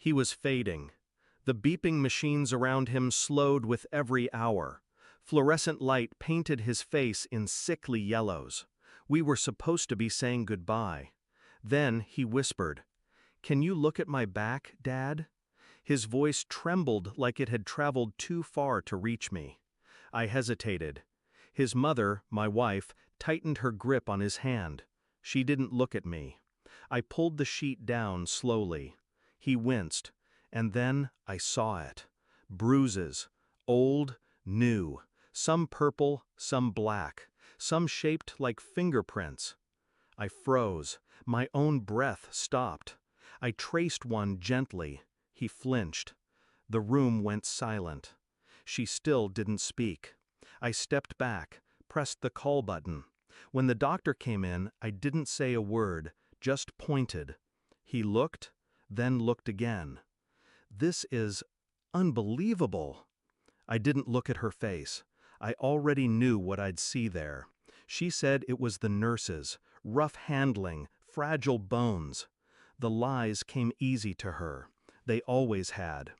He was fading. The beeping machines around him slowed with every hour. Fluorescent light painted his face in sickly yellows. We were supposed to be saying goodbye. Then he whispered, "Can you look at my back, Dad?" His voice trembled like it had traveled too far to reach me. I hesitated. His mother, my wife, tightened her grip on his hand. She didn't look at me. I pulled the sheet down slowly. He winced, and then I saw it. Bruises, old, new, some purple, some black, some shaped like fingerprints. I froze. My own breath stopped. I traced one gently. He flinched. The room went silent. She still didn't speak. I stepped back, pressed the call button. When the doctor came in, I didn't say a word, just pointed. He looked, then looked again. "This is unbelievable." I didn't look at her face. I already knew what I'd see there. She said it was the nurses, rough handling, fragile bones. The lies came easy to her. They always had.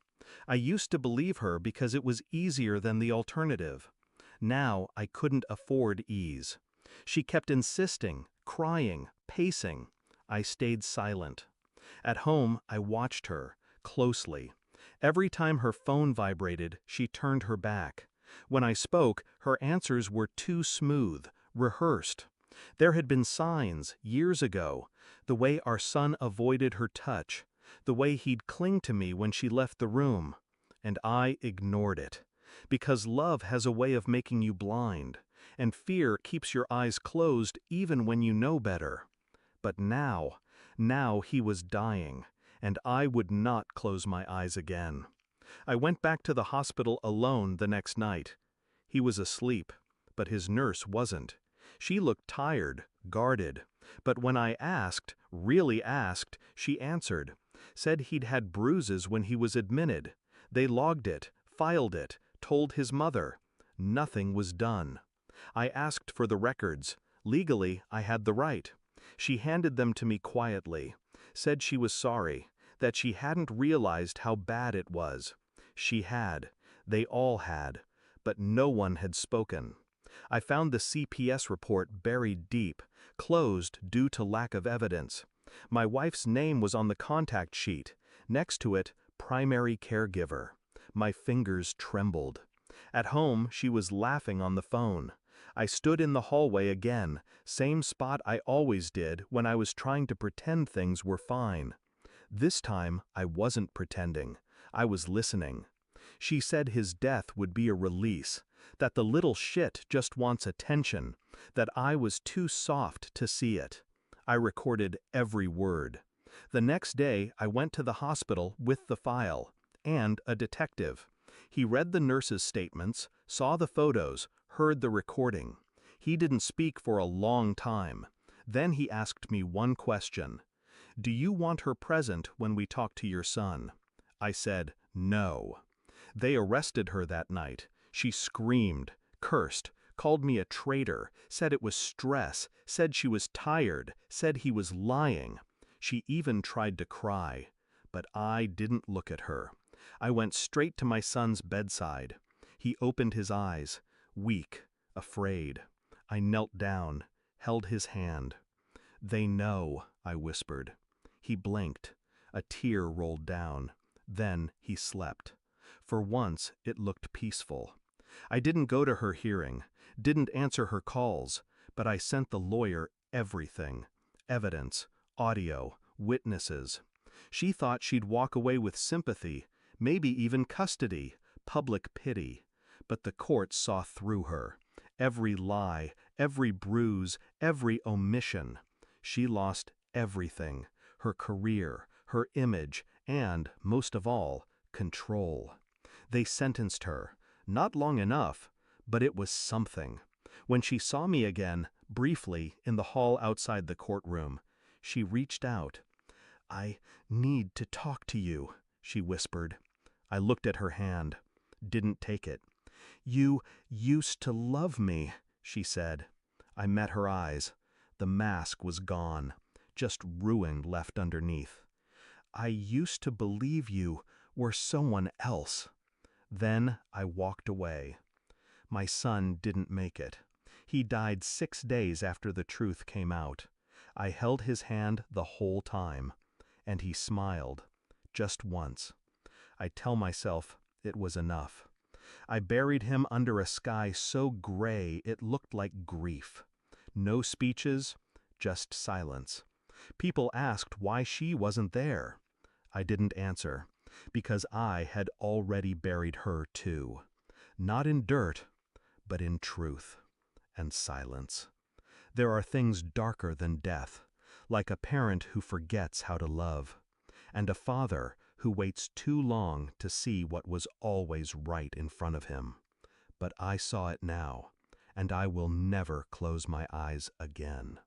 I used to believe her because it was easier than the alternative. Now I couldn't afford ease. She kept insisting, crying, pacing. I stayed silent. At home, I watched her, closely. Every time her phone vibrated, she turned her back. When I spoke, her answers were too smooth, rehearsed. There had been signs, years ago, the way our son avoided her touch, the way he'd cling to me when she left the room. And I ignored it. Because love has a way of making you blind, and fear keeps your eyes closed even when you know better. But now he was dying, and I would not close my eyes again. I went back to the hospital alone the next night. He was asleep, but his nurse wasn't. She looked tired, guarded, but when I asked, really asked, she answered, said he'd had bruises when he was admitted. They logged it, filed it, told his mother. Nothing was done. I asked for the records. Legally, I had the right. She handed them to me quietly, said she was sorry, that she hadn't realized how bad it was. She had. They all had. But no one had spoken. I found the CPS report buried deep, closed due to lack of evidence. My wife's name was on the contact sheet. Next to it, primary caregiver. My fingers trembled. At home, she was laughing on the phone. I stood in the hallway again, same spot I always did when I was trying to pretend things were fine. This time, I wasn't pretending. I was listening. She said his death would be a release, that the little shit just wants attention, that I was too soft to see it. I recorded every word. The next day, I went to the hospital with the file, and a detective. He read the nurse's statements, saw the photos, heard the recording. He didn't speak for a long time. Then he asked me one question. "Do you want her present when we talk to your son?" I said, "No." They arrested her that night. She screamed, cursed, called me a traitor, said it was stress, said she was tired, said he was lying. She even tried to cry. But I didn't look at her. I went straight to my son's bedside. He opened his eyes, weak, afraid. I knelt down, held his hand. "They know," I whispered. He blinked. A tear rolled down. Then he slept. For once, it looked peaceful. I didn't go to her hearing, didn't answer her calls, but I sent the lawyer everything. Evidence, audio, witnesses. She thought she'd walk away with sympathy, maybe even custody, public pity. But the court saw through her. Every lie, every bruise, every omission. She lost everything. Her career, her image, and, most of all, control. They sentenced her. Not long enough, but it was something. When she saw me again, briefly, in the hall outside the courtroom, she reached out. "I need to talk to you," she whispered. I looked at her hand. Didn't take it. "You used to love me," she said. I met her eyes. The mask was gone. Just ruin left underneath. I used to believe you were someone else. Then I walked away. My son didn't make it. He died 6 days after the truth came out. I held his hand the whole time, and he smiled, just once. I tell myself it was enough. I buried him under a sky so gray it looked like grief. No speeches, just silence. People asked why she wasn't there. I didn't answer, because I had already buried her too. Not in dirt, but in truth and silence. There are things darker than death, like a parent who forgets how to love, and a father who waits too long to see what was always right in front of him. But I saw it now, and I will never close my eyes again.